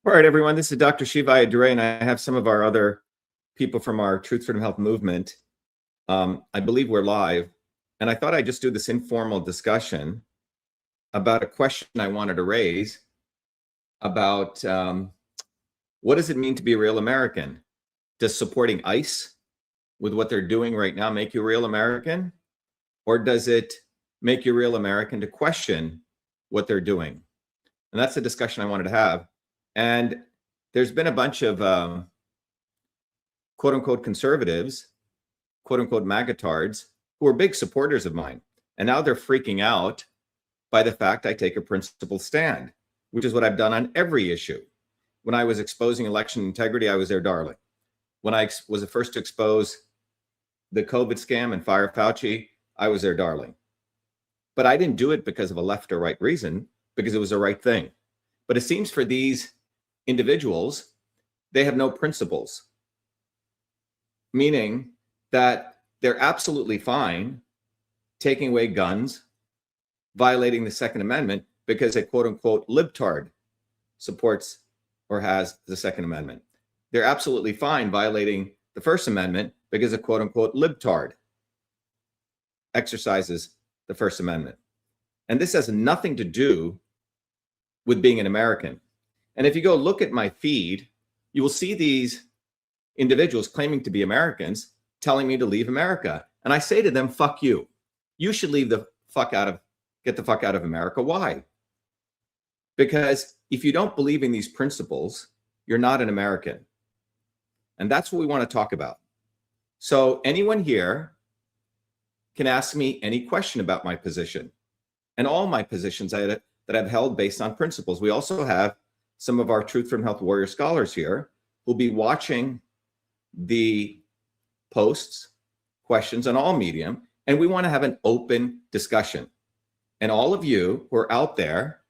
All right, everyone, this is Dr. Shiva and I have some of our other people from our Truth, Freedom, Health movement. I believe we're live, and I thought I'd just do this informal discussion about a question I wanted to raise about what does it mean to be a real American? Does supporting ICE with what they're doing right now make you a real American? Or does it make you a real American to question what they're doing? And that's the discussion I wanted to have. And there's been a bunch of quote unquote conservatives, quote unquote magatards, who are big supporters of mine. And now they're freaking out by the fact I take a principled stand, which is what I've done on every issue. When I was exposing election integrity, I was their darling. When I was the first to expose the COVID scam and fire Fauci, I was their darling. But I didn't do it because of a left or right reason, because it was the right thing. But it seems for these individuals, they have no principles, meaning that they're absolutely fine taking away guns, violating the Second Amendment because a quote unquote libtard supports or has the Second Amendment. They're absolutely fine violating the First Amendment because a quote unquote libtard exercises the First Amendment. And this has nothing to do with being an American. And if you go look at my feed, you will see these individuals claiming to be Americans telling me to leave America. And I say to them, fuck you. You should get the fuck out of America. Why? Because if you don't believe in these principles, you're not an American. And that's what we want to talk about. So anyone here can ask me any question about my position and all my positions that I've held based on principles. We also have some of our Truth from Health Warrior scholars here who'll be watching the posts, questions on all Medium, and we want to have an open discussion. And all of you who are out there,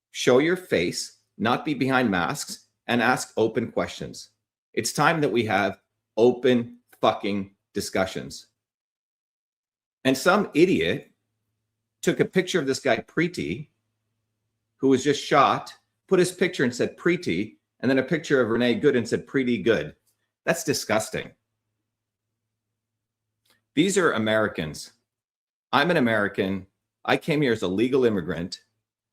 show your face, not be behind masks, and ask open questions. It's time that we have open fucking discussions. And some idiot took a picture of this guy, Preeti, who was just shot, put his picture and said Preeti, and then a picture of Renee Good and said pretty good. That's disgusting. These are Americans. I'm an American. I came here as a legal immigrant.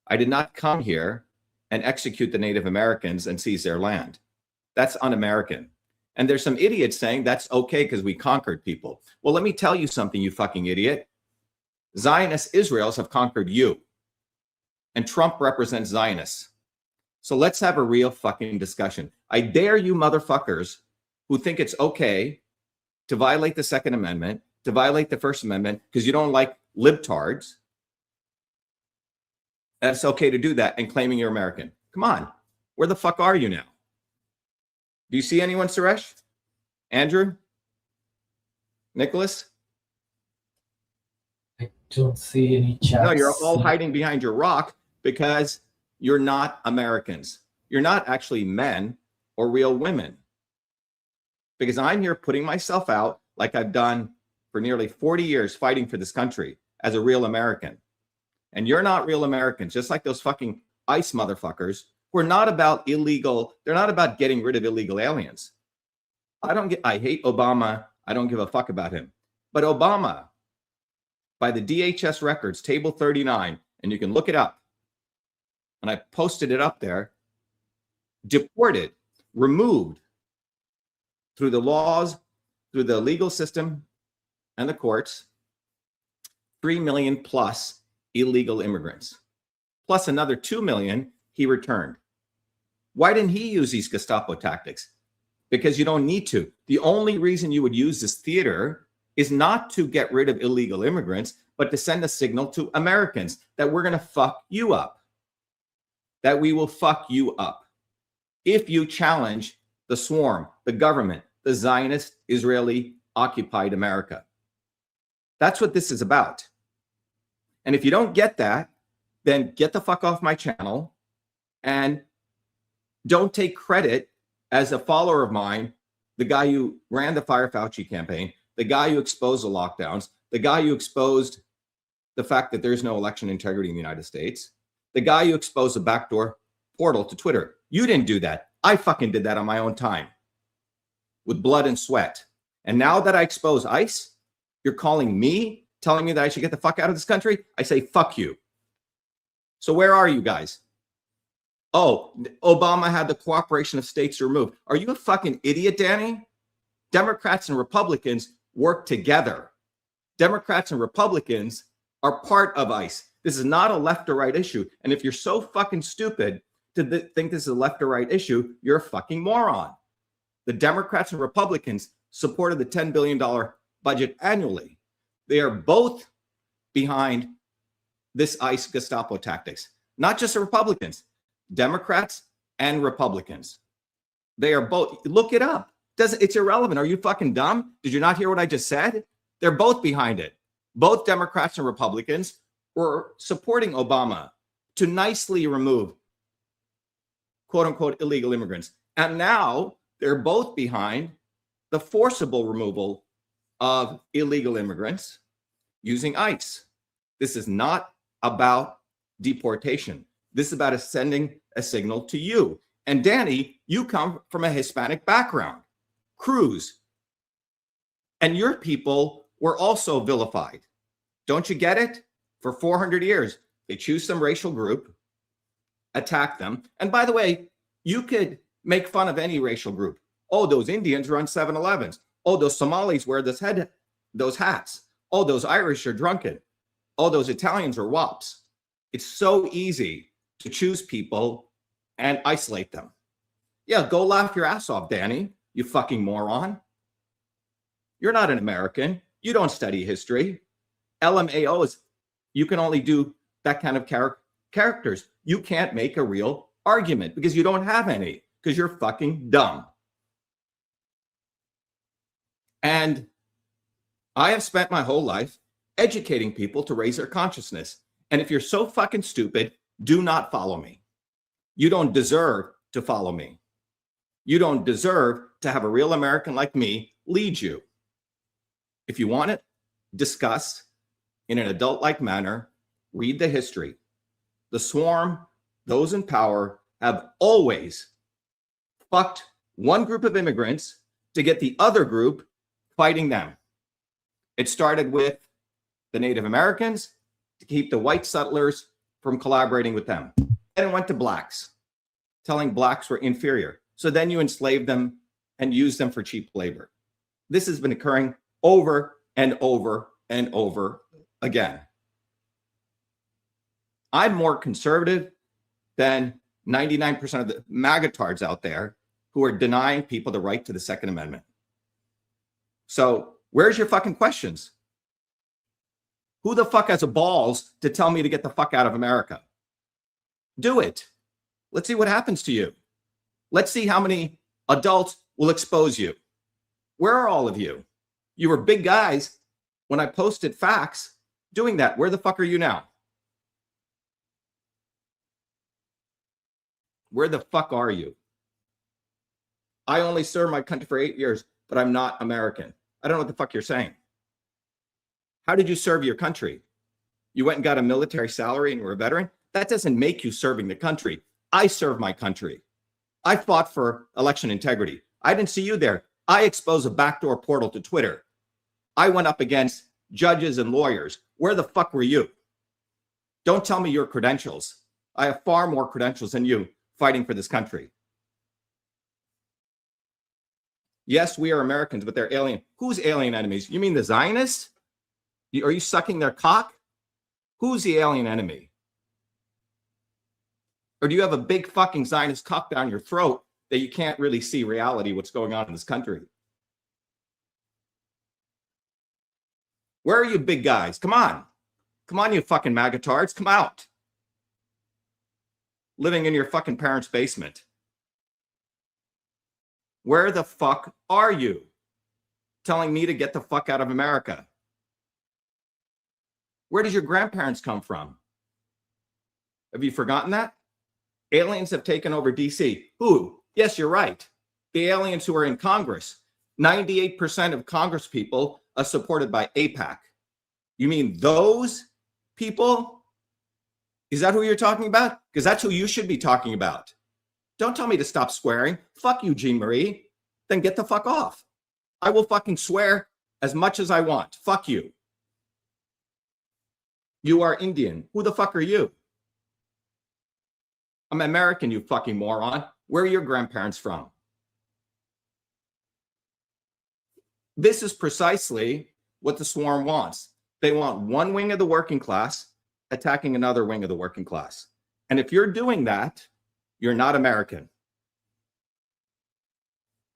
I did not come here and execute the Native Americans and seize their land. That's un-American. And there's some idiots saying that's okay because we conquered people. Well, let me tell you something, you fucking idiot. Zionist Israels have conquered you. And Trump represents Zionists. So let's have a real fucking discussion. I dare you motherfuckers who think it's okay to violate the Second Amendment, to violate the First Amendment, because you don't like libtards. That's okay to do that and claiming you're American. Come on. Where the fuck are you now? Do you see anyone, Suresh? Andrew? Nicholas? I don't see any chats. No, you're all hiding behind your rock because you're not Americans. You're not actually men or real women. Because I'm here putting myself out like I've done for nearly 40 years fighting for this country as a real American. And you're not real Americans, just like those fucking ICE motherfuckers who are not about illegal, they're not about getting rid of illegal aliens. I hate Obama. I don't give a fuck about him. But Obama, by the DHS records, table 39, and you can look it up, and I posted it up there, deported, removed through the laws, through the legal system and the courts, 3 million plus illegal immigrants, plus another 2 million he returned. Why didn't he use these Gestapo tactics? Because you don't need to. The only reason you would use this theater is not to get rid of illegal immigrants, but to send a signal to Americans that we're going to fuck you up. That we will fuck you up if you challenge the swarm, the government, the Zionist Israeli occupied America. That's what this is about. And if you don't get that, then get the fuck off my channel and don't take credit as a follower of mine, the guy who ran the Fire Fauci campaign, the guy who exposed the lockdowns, the guy who exposed the fact that there's no election integrity in the United States, the guy who exposed the backdoor portal to Twitter. You didn't do that. I fucking did that on my own time with blood and sweat. And now that I expose ICE, you're calling me, telling me that I should get the fuck out of this country? I say, fuck you. So where are you guys? Oh, Obama had the cooperation of states removed. Are you a fucking idiot, Danny? Democrats and Republicans work together. Democrats and Republicans are part of ICE. This is not a left or right issue. And if you're so fucking stupid to think this is a left or right issue, you're a fucking moron. The Democrats and Republicans supported the $10 billion budget annually. They are both behind this ICE Gestapo tactics, not just the Republicans, Democrats and Republicans. They are both, look it up. It's irrelevant. Are you fucking dumb? Did you not hear what I just said? They're both behind it. Both Democrats and Republicans were supporting Obama to nicely remove quote unquote illegal immigrants. And now they're both behind the forcible removal of illegal immigrants using ICE. This is not about deportation. This is about sending a signal to you. And Danny, you come from a Hispanic background. Cruz. And your people were also vilified. Don't you get it? For 400 years, they choose some racial group, attack them. And by the way, you could make fun of any racial group. Oh, those Indians run 7-Elevens. Oh, those Somalis wear those hats. Oh, those Irish are drunken. Oh, those Italians are wops. It's so easy to choose people and isolate them. Yeah, go laugh your ass off, Danny, you fucking moron. You're not an American. You don't study history. LMAOs, you can only do that kind of characters. You can't make a real argument because you don't have any, because you're fucking dumb. And I have spent my whole life educating people to raise their consciousness. And if you're so fucking stupid, do not follow me. You don't deserve to follow me. You don't deserve to have a real American like me lead you. If you want it, discuss in an adult-like manner, read the history. The swarm, those in power, have always fucked one group of immigrants to get the other group fighting them. It started with the Native Americans to keep the white settlers from collaborating with them. Then it went to blacks, telling blacks were inferior. So then you enslaved them and used them for cheap labor. This has been occurring over and over and over again. I'm more conservative than 99% of the magatards out there who are denying people the right to the Second Amendment. So where's your fucking questions? Who the fuck has the balls to tell me to get the fuck out of America? Do it. Let's see what happens to you. Let's see how many adults will expose you. Where are all of you? You were big guys when I posted facts doing that. Where the fuck are you now? Where the fuck are you? I only served my country for 8 years, but I'm not American. I don't know what the fuck you're saying. How did you serve your country? You went and got a military salary and you were a veteran? That doesn't make you serving the country. I serve my country. I fought for election integrity. I didn't see you there. I exposed a backdoor portal to Twitter. I went up against judges and lawyers. Where the fuck were you? Don't tell me your credentials. I have far more credentials than you fighting for this country. Yes, we are Americans, but they're alien. Who's alien enemies? You mean the Zionists? Are you sucking their cock? Who's the alien enemy? Or do you have a big fucking Zionist cock down your throat that you can't really see reality, what's going on in this country? Where are you big guys? Come on. Come on, you fucking magatards. Come out. Living in your fucking parents' basement. Where the fuck are you? Telling me to get the fuck out of America. Where did your grandparents come from? Have you forgotten that? Aliens have taken over DC. Who? Yes, you're right. The aliens who are in Congress. 98% of Congress people are supported by AIPAC. You mean those people? Is that who you're talking about? Because that's who you should be talking about. Don't tell me to stop swearing. Fuck you, Jean Marie. Then get the fuck off. I will fucking swear as much as I want. Fuck you. You are Indian. Who the fuck are you? I'm American, you fucking moron. Where are your grandparents from? This is precisely what the swarm wants. They want one wing of the working class attacking another wing of the working class. And if you're doing that, you're not American.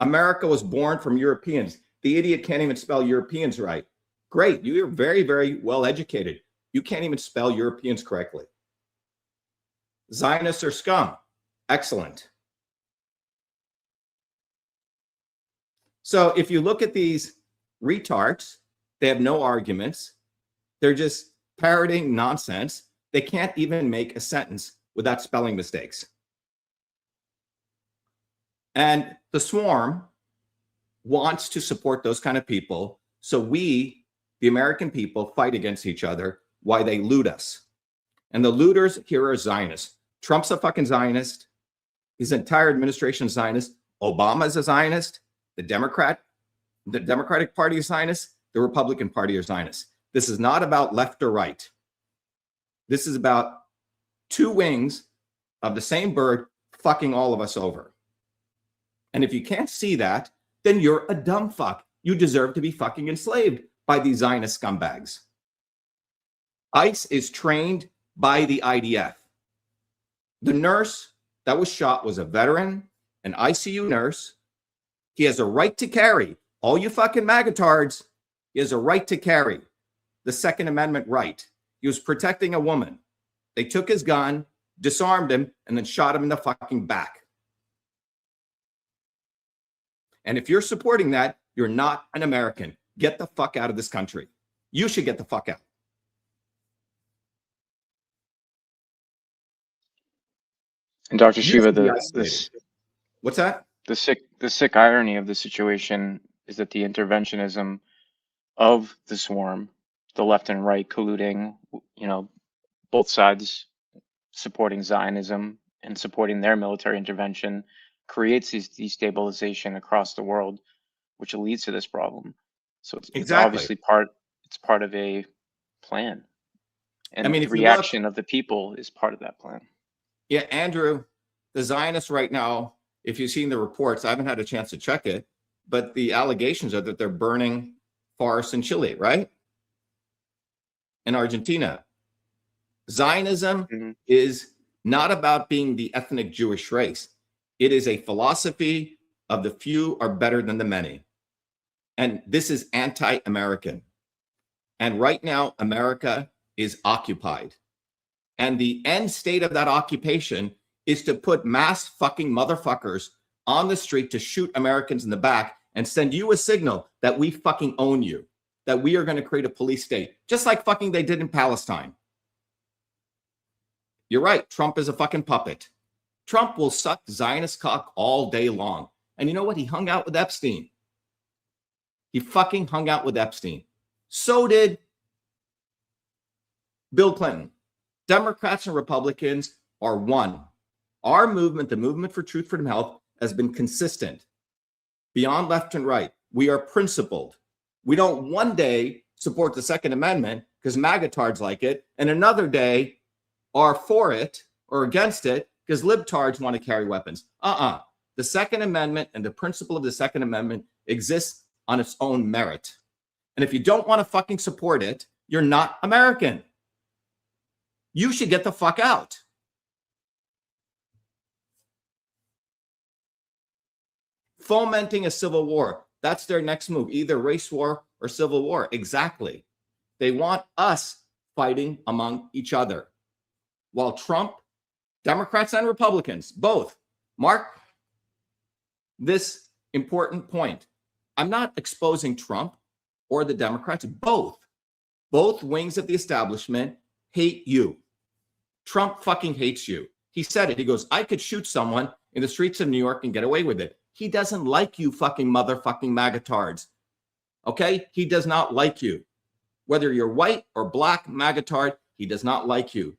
America was born from Europeans. The idiot can't even spell Europeans right. Great, you're very, very well educated. You can't even spell Europeans correctly. Zionists are scum. Excellent. So if you look at these retards, they have no arguments. They're just parroting nonsense. They can't even make a sentence without spelling mistakes. And the swarm wants to support those kind of people. So we, the American people, fight against each other while they loot us. And the looters here are Zionists. Trump's a fucking Zionist. His entire administration is Zionist. Obama's a Zionist. The Democratic Party is Zionist. The Republican Party is Zionist. This is not about left or right. This is about two wings of the same bird fucking all of us over. And if you can't see that, then you're a dumb fuck. You deserve to be fucking enslaved by these Zionist scumbags. ICE is trained by the IDF. The nurse that was shot was a veteran, an ICU nurse. He has a right to carry. All you fucking magatards, he has a right to carry. The Second Amendment right. He was protecting a woman. They took his gun, disarmed him, and then shot him in the fucking back. And if you're supporting that, you're not an American. Get the fuck out of this country. You should get the fuck out. And Dr. Shiva, the what's that? The sick irony of the situation is that the interventionism of the swarm, the left and right colluding, both sides supporting Zionism and supporting their military intervention, creates this destabilization across the world, which leads to this problem. So it's obviously part of a plan. And the reaction of the people is part of that plan. Yeah, Andrew, the Zionists right now, if you've seen the reports, I haven't had a chance to check it, but the allegations are that they're burning forests in Chile, right? In Argentina. Zionism is not about being the ethnic Jewish race. It is a philosophy of the few are better than the many. And this is anti-American. And right now, America is occupied. And the end state of that occupation is to put mass fucking motherfuckers on the street to shoot Americans in the back and send you a signal that we fucking own you, that we are going to create a police state, just like fucking they did in Palestine. You're right. Trump is a fucking puppet. Trump will suck Zionist cock all day long. And you know what? He hung out with Epstein. He fucking hung out with Epstein. So did Bill Clinton. Democrats and Republicans are one. Our movement, the Movement for Truth, Freedom, Health, has been consistent beyond left and right. We are principled. We don't one day support the Second Amendment because magatards like it, and another day are for it or against it because libtards want to carry weapons. The Second Amendment and the principle of the Second Amendment exists on its own merit. And if you don't want to fucking support it, you're not American. You should get the fuck out. Fomenting a civil war. That's their next move, either race war or civil war. Exactly. They want us fighting among each other. While Trump, Democrats and Republicans, both, mark this important point. I'm not exposing Trump or the Democrats. Both wings of the establishment hate you. Trump fucking hates you. He said it. He goes, I could shoot someone in the streets of New York and get away with it. He doesn't like you fucking motherfucking magatards. Okay? He does not like you. Whether you're white or black magatard, he does not like you.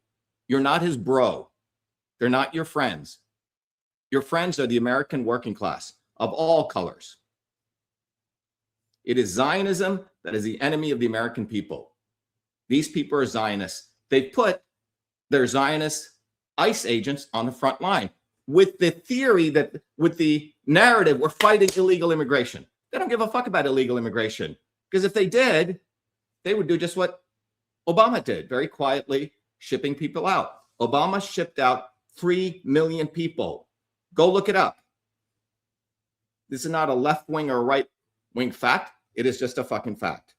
You're not his bro. They're not your friends. Your friends are the American working class of all colors. It is Zionism that is the enemy of the American people. These people are Zionists. They put their Zionist ICE agents on the front line with the theory that, with the narrative, we're fighting illegal immigration. They don't give a fuck about illegal immigration, because if they did, they would do just what Obama did, very quietly shipping people out. Obama shipped out 3 million people. Go look it up. This is not a left-wing or right-wing fact. It is just a fucking fact.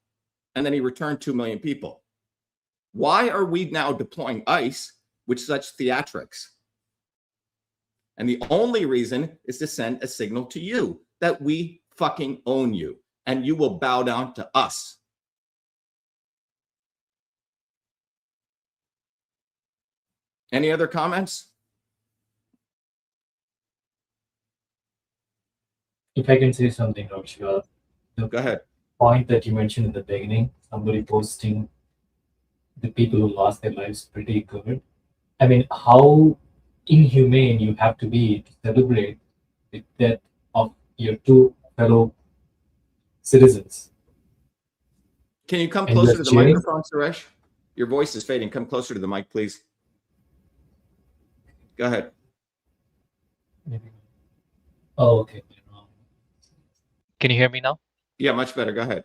And then he returned 2 million people. Why are we now deploying ICE with such theatrics? And the only reason is to send a signal to you that we fucking own you and you will bow down to us. Any other comments? If I can say something, Dr. Shiva, the Go ahead. point that you mentioned in the beginning, somebody posting the people who lost their lives pretty good. I mean, how inhumane you have to be to celebrate the death of your two fellow citizens. Can you come And closer you're to the cheering? microphone, Suresh? Your voice is fading. Come closer to the mic, please. Go ahead. Oh, okay. Can you hear me now? Yeah, much better. Go ahead.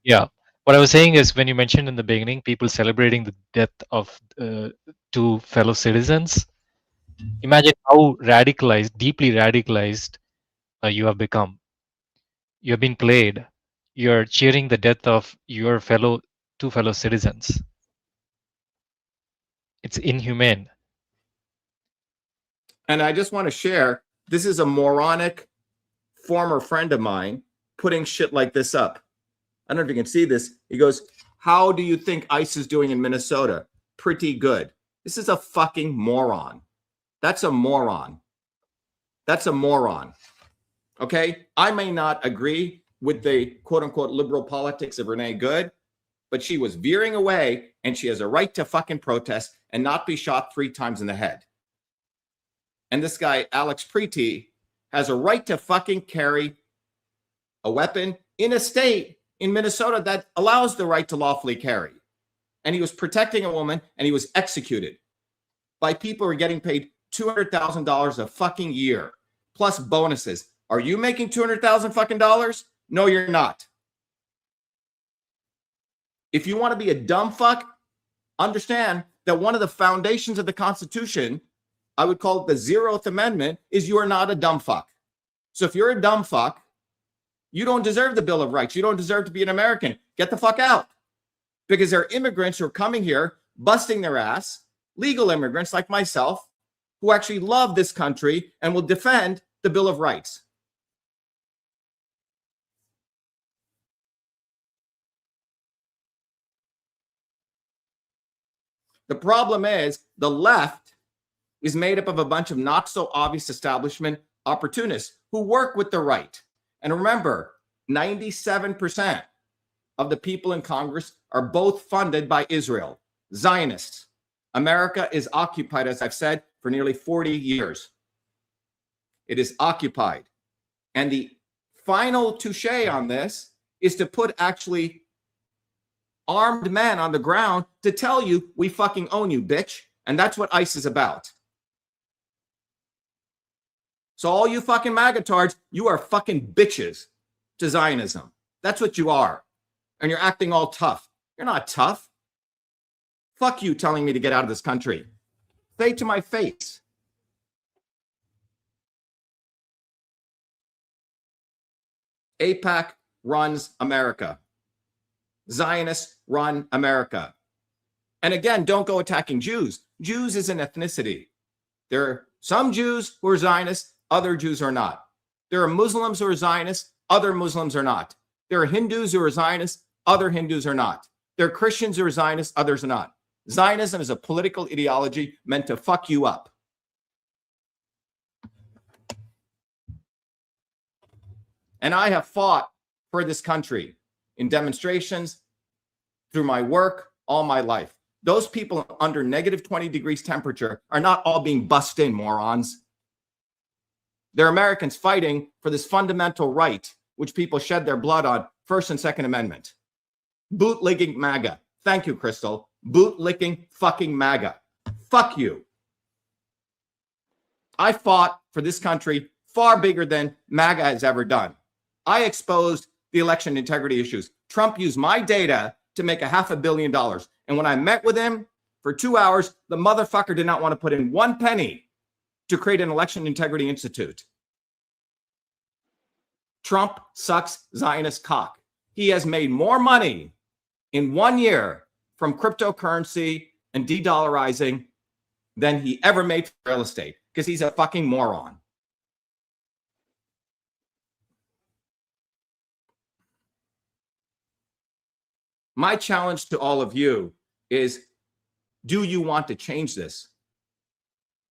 Yeah. What I was saying is, when you mentioned in the beginning, people celebrating the death of two fellow citizens, imagine how radicalized, deeply radicalized you have become. You have been played. You're cheering the death of your two fellow citizens. It's inhumane. And I just want to share, this is a moronic former friend of mine putting shit like this up. I don't know if you can see this. He goes, how do you think ICE is doing in Minnesota? Pretty good. This is a fucking moron. That's a moron. That's a moron. Okay? I may not agree with the quote unquote liberal politics of Renee Good, but she was veering away and she has a right to fucking protest and not be shot 3 times in the head. And this guy, Alex Preety, has a right to fucking carry a weapon in a state in Minnesota that allows the right to lawfully carry. And he was protecting a woman and he was executed by people who are getting paid $200,000 a fucking year, plus bonuses. Are you making $200,000 fucking dollars? No, you're not. If you want to be a dumb fuck, understand that one of the foundations of the Constitution, I would call it the 0th Amendment, is you are not a dumb fuck. So if you're a dumb fuck, you don't deserve the Bill of Rights. You don't deserve to be an American. Get the fuck out. Because there are immigrants who are coming here, busting their ass, legal immigrants like myself, who actually love this country and will defend the Bill of Rights. The problem is the left is made up of a bunch of not so obvious establishment opportunists who work with the right. And remember, 97% of the people in Congress are both funded by Israel, Zionists. America is occupied, as I've said, for nearly 40 years. It is occupied. And the final touche on this is to put actually armed men on the ground to tell you, we fucking own you, bitch. And that's what ICE is about. So all you fucking magatards, you are fucking bitches to Zionism. That's what you are. And you're acting all tough. You're not tough. Fuck you telling me to get out of this country. Say it to my face. AIPAC runs America. Zionists run America. And again, don't go attacking Jews. Jews is an ethnicity. There are some Jews who are Zionists, other Jews are not. There are Muslims who are Zionists, other Muslims are not. There are Hindus who are Zionists, other Hindus are not. There are Christians who are Zionists, others are not. Zionism is a political ideology meant to fuck you up. And I have fought for this country in demonstrations, through my work, all my life. Those people under negative 20 degrees temperature are not all being bussed in, morons. They're Americans fighting for this fundamental right, which people shed their blood on, First and Second Amendment. Bootlicking MAGA. Thank you, Crystal. Bootlicking fucking MAGA. Fuck you. I fought for this country far bigger than MAGA has ever done. I exposed the election integrity issues. Trump used my data to make $500 million. And when I met with him for 2 hours, the motherfucker did not want to put in one penny to create an election integrity institute. Trump sucks Zionist cock. He has made more money in 1 year from cryptocurrency and de-dollarizing than he ever made for real estate, because he's a fucking moron. My challenge to all of you is, do you want to change this?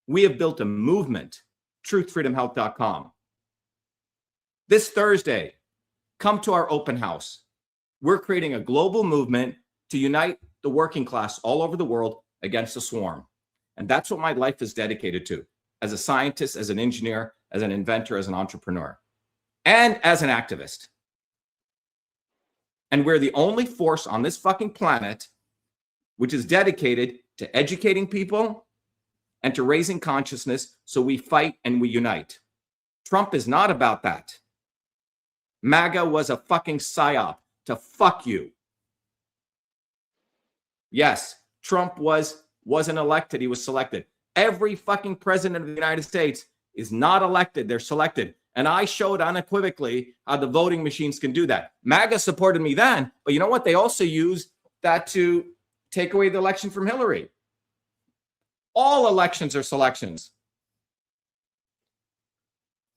We have built a movement, truthfreedomhealth.com. This Thursday, come to our open house. We're creating a global movement to unite the working class all over the world against the swarm. And that's what my life is dedicated to, as a scientist, as an engineer, as an inventor, as an entrepreneur, and as an activist. And we're the only force on this fucking planet which is dedicated to educating people and to raising consciousness, so we fight and we unite. Trump is not about that. MAGA was a fucking psyop to fuck you. Yes, Trump wasn't elected, he was selected. Every fucking president of the United States is not elected, they're selected. And I showed unequivocally how the voting machines can do that. MAGA supported me then, but you know what? They also used that to take away the election from Hillary. All elections are selections.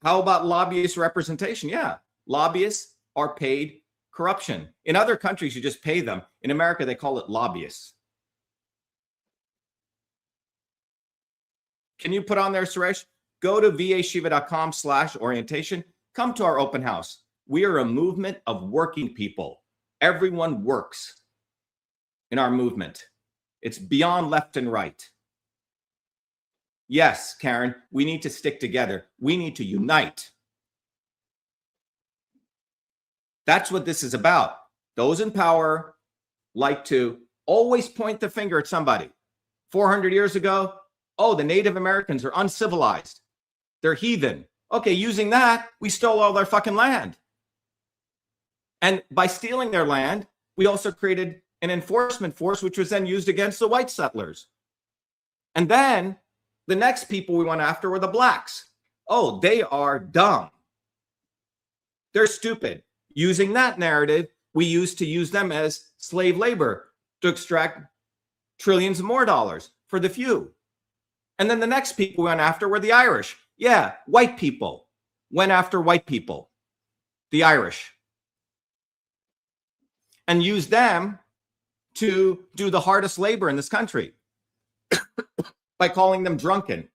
How about lobbyist representation? Yeah, lobbyists are paid corruption. In other countries, you just pay them. In America, they call it lobbyists. Can you put on there, Suresh? Go to vashiva.com/orientation. Come to our open house. We are a movement of working people. Everyone works in our movement. It's beyond left and right. Yes, Karen, we need to stick together. We need to unite. That's what this is about. Those in power like to always point the finger at somebody. 400 years ago, oh, the Native Americans are uncivilized. They're heathen. Okay, using that, we stole all their fucking land. And by stealing their land, we also created an enforcement force, which was then used against the white settlers. And then the next people we went after were the blacks. Oh, they are dumb. They're stupid. Using that narrative, we used to use them as slave labor to extract trillions of more dollars for the few. And then the next people we went after were the Irish. Yeah, white people went after white people, the Irish, and used them to do the hardest labor in this country by calling them drunken.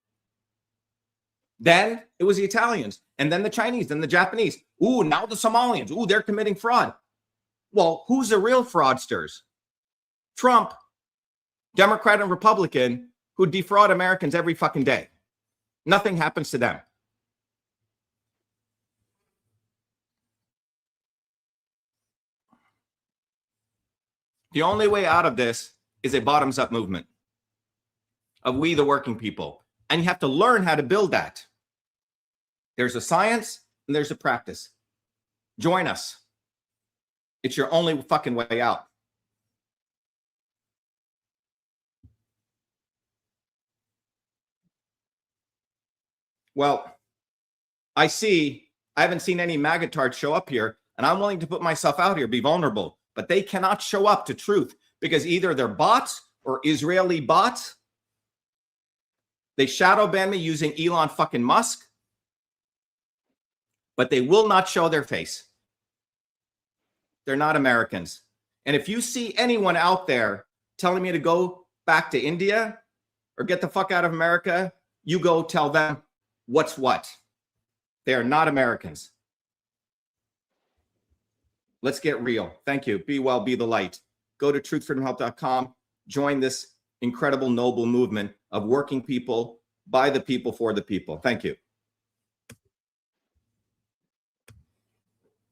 Then it was the Italians, and then the Chinese, then the Japanese. Ooh, now the Somalians. Ooh, they're committing fraud. Well, who's the real fraudsters? Trump, Democrat and Republican, who defraud Americans every fucking day. Nothing happens to them. The only way out of this is a bottoms-up movement of we, the working people. And you have to learn how to build that. There's a science and there's a practice. Join us. It's your only fucking way out. Well, I haven't seen any magatards show up here, and I'm willing to put myself out here, be vulnerable, but they cannot show up to truth because either they're bots or Israeli bots. They shadow ban me using Elon fucking Musk, but they will not show their face. They're not Americans. And if you see anyone out there telling me to go back to India or get the fuck out of America, you go tell them what's what. They are not Americans. Let's get real. Thank you. Be well, be the light. Go to truthfreedomhealth.com. join this incredible, noble movement of working people, by the people, for the people. Thank you.